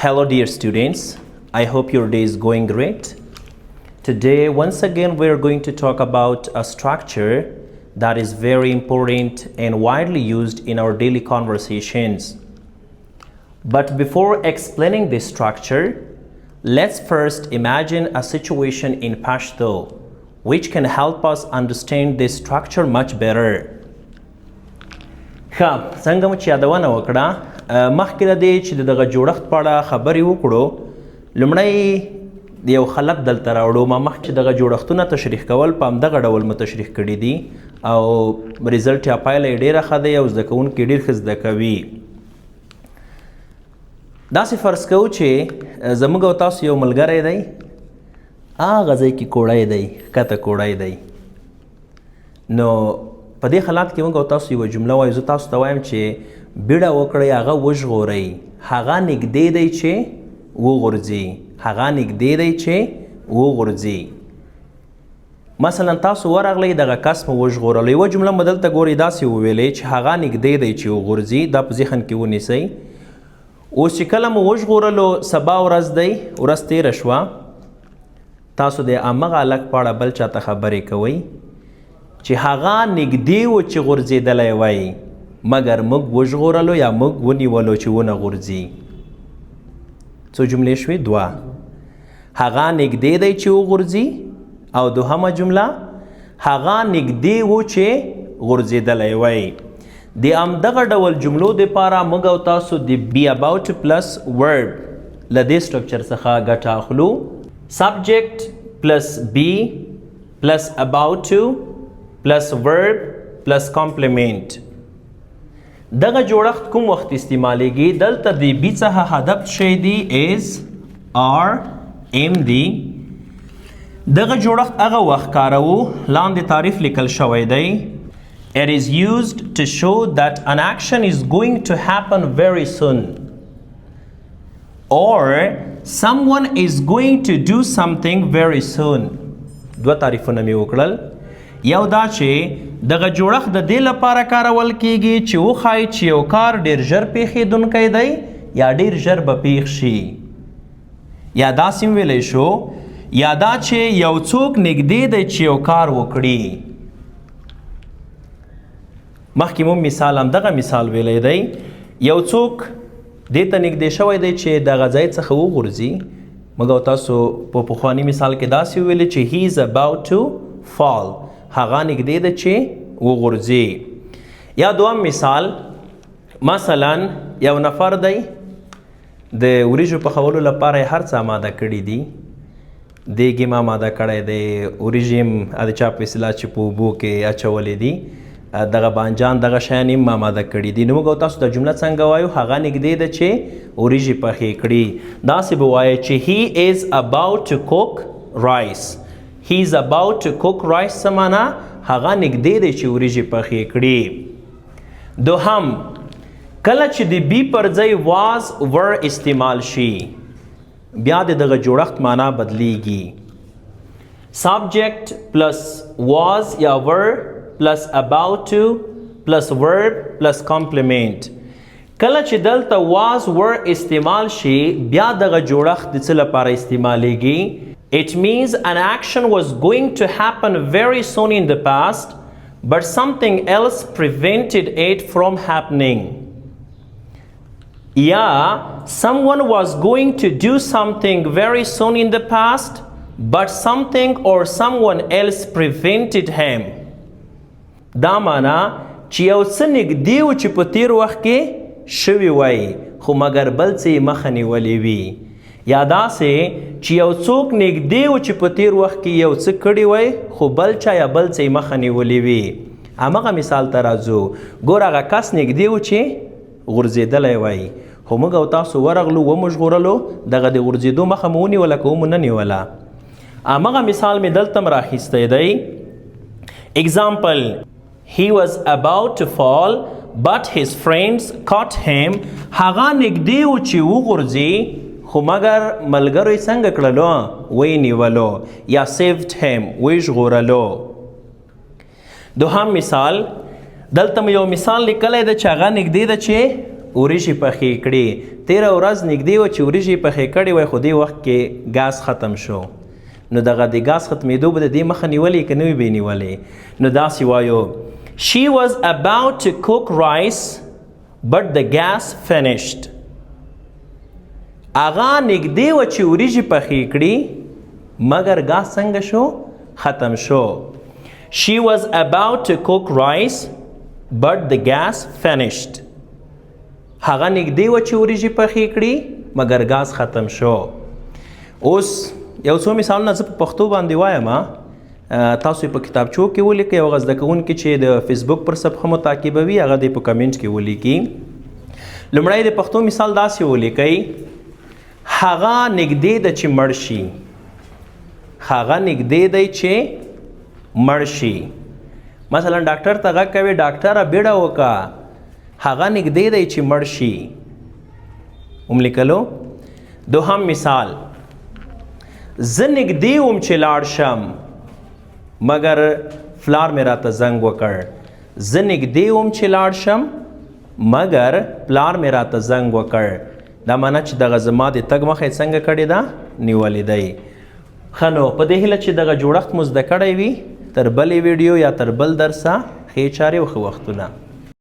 Hello dear students, I hope your day is going great. Today once again we are going to talk about a structure that is very important and widely used in our daily conversations. But before explaining this structure, let's first imagine a situation in Pashto which can help us understand this structure much better. څنګه مو چې یادونه وکړه مخکې د دې چې دغه جوړښت په اړه خبرې وکړو لومړی یو خلق دلته راوړو ما مخکې دغه جوړښتونه تشریح کول په همدغه ډول مو تشریح کړي دي او ریزلټ یا پایله یې ډېره ښه دی او زده کوونکي ډېر ښه زده کوي. داسې فرض کوو چې زموږ او تاسو یو ملګری دی هغه ځای کې کوړی دی ښکته کوړی دی نو په دې حالات کې موږ او تاسو یوه جمله وایو زه تاسو ته وایم چې بیړه وکړئ هغه وژغورئ هغه نږدې دی چې وغورځي هغه نږدې دی چې وغورځي. مثلا تاسو ورغلی دغه کس مو وژغورلو یوه جمله مو دلته ګورئ داسې وویلې چې هغه نږدې دی چې وغورځي دا په ذهن کې ونیسئ. اوس چې کله مو وژغورلو سبا ورځ دی ورځ تېره شوه تاسو د همغه هلک په اړه بل چاته خبرې کوئ چې هغه نږدې و چې غورځېدلی وای مګر موږ وژغورلو یا موږ ونیولو چې ونه غورځي. څو جملې شوې؟ دوه. هغه نږدې دی چې وغورځي او دوهمه جمله هغه نږدې و چې غورځېدلی وای. د همدغه ډول جملو دپاره موږ او تاسو د بی اباوټ پلس ورب له دې سټرکچر څخه ګټه اخلو. سبجیکټ پلس بی پلس اباوټ ټو plus verb plus complement. دغه جوړښت کوم وخت استعمالیږي؟ دلته د بی څخه هدف شی دی is are am دی. دغه جوړښت هغه وخت کاروو لاندې تعریف لیکل شوی دی. It is used to show that an action is going to happen very soon or someone is going to do something very soon. دوه تعریفونه مې وکړل. یو دا چې دغه جوړښت د دې لپاره کارول کیږي چې وښایي چې یو کار ډېر ژر پیښېدونکی دی یا ډېر ژر به پیښ شي یا داسې ویلی شو یا دا چې یو څوک نږدې دی چې یو کار وکړي. مخکې مو مثال همدغه مثال ویلی دی یو څوک دې ته نږدې شوی دی چې دغه ځای څخه وغورځي. موږ او تاسو په پخواني مثال کې داسې ویلي چې he is about to fall هغه نږدې ده چې وغورځي. یا دوم مثال مثلا یو نفر دی د وریژو پخولو لپاره یې هر څه آماده کړي دي دیګ یې آماده کړی دی وریژې هم د چا په اصطلاح چې په اوبو کې اچولې دي دغه بانجان دغه شیان هم آماده کړي دي. نو موږ او تاسو دا جمله څنګه وایو؟ هغه نږدې ده چې وریژې پخې کړي. داسې به وایو چې he is about to cook rice. He is about to cook rice سمانا هغه نږدې دی چې وریژې پخې کړي. دوهم کله چې د بی پر ځای was were استعمال شي بیا د دغه جوړښت معنا بدلیږي. subject plus was یا were plus about to plus verb plus complement. کله چې دلته was were استعمال شي بیا دغه جوړښت د څه لپاره استعمالیږي؟ It means an action was going to happen very soon in the past, but something else prevented it from happening. Yeah, someone was going to do something very soon in the past, but something or someone else prevented him. دا معنا چې یو څه نږدې و چې په تیر وخت کې شوي وای خو مګر بل څه یې مخه نیولې وي یا داسې چې یو څوک نږدې و چې په تیر وخت کې یو څه کړي وای خو بل چا یا بل څه یې مخه نیولې وي. همغه مثال ته راځو. ګور هغه کس نږدې و چې غورځېدلی وای خو موږ او تاسو ورغلو ومو ژغورلو دغه د غورځېدو مخه مو ونیوله که ومو نه نیوله. همغه مثال مې دلته م راخیستی دی. Example, he was about to fall but his friends caught him. هغه نږدې و چې وغورځي خو مګر ملګرو یې څنګه کړلو؟ ویې نیولو یا saved him ویې ژغورلو. دوهم مثال دلته مو یو مثال لیکلی ده چې هغه نږدې ده چې وریجې پخې کړې. تېره ورځ نږدې وه چې وریجې پخې کړې وای خو دې وخت کې ګاز ختم شو. نو دغه د ګاز ختمېدو به د دې مخه نیولې که نه وي به نیولې. نو داسې وایو She was about to cook rice but the gas finished. هغه نږدې وه چې وریجې پخې کړي مګر ګاز څنګه شو؟ ختم شو. She was about to cook rice but the gas finished. هغه نږدې وه چې وریجې پخې کړي مګر ګاز ختم شو. اوس یو څو مثالونه زه په پښتو باندې وایم. تاسو په کتابچو کې ولیکئ او هغه زده کوونکي چې د فیسبوک پر صفحه مو تعقیبوي هغه دې په کمنټ کې ولیکي. لومړی د پښتو مثال داسې ولیکئ هغه نږدې ده چې مړ شي. هغه نږدې دی چې مړ شي. مثلا ډاکټر ته غږ کوي ډاکټره بیړه وکړه هغه نږدې دی چې مړ شي. وملیکلو. دوهم مثال زه نږدې وم چې لاړ شم مګر فلار مې راته زنګ وکړ. زه نږدې وم چې لاړ شم مګر پلار مې راته زنګ وکړ. دا معنی چې دغه زما د تګ مخه یې څنګه کړې ده؟ نیولې دی. ښه نو په دې هیله چې دغه جوړښت مو زده کړی وي. تر بلې ویډیو یا تر بل درسه ښې چارې او ښه وختونه.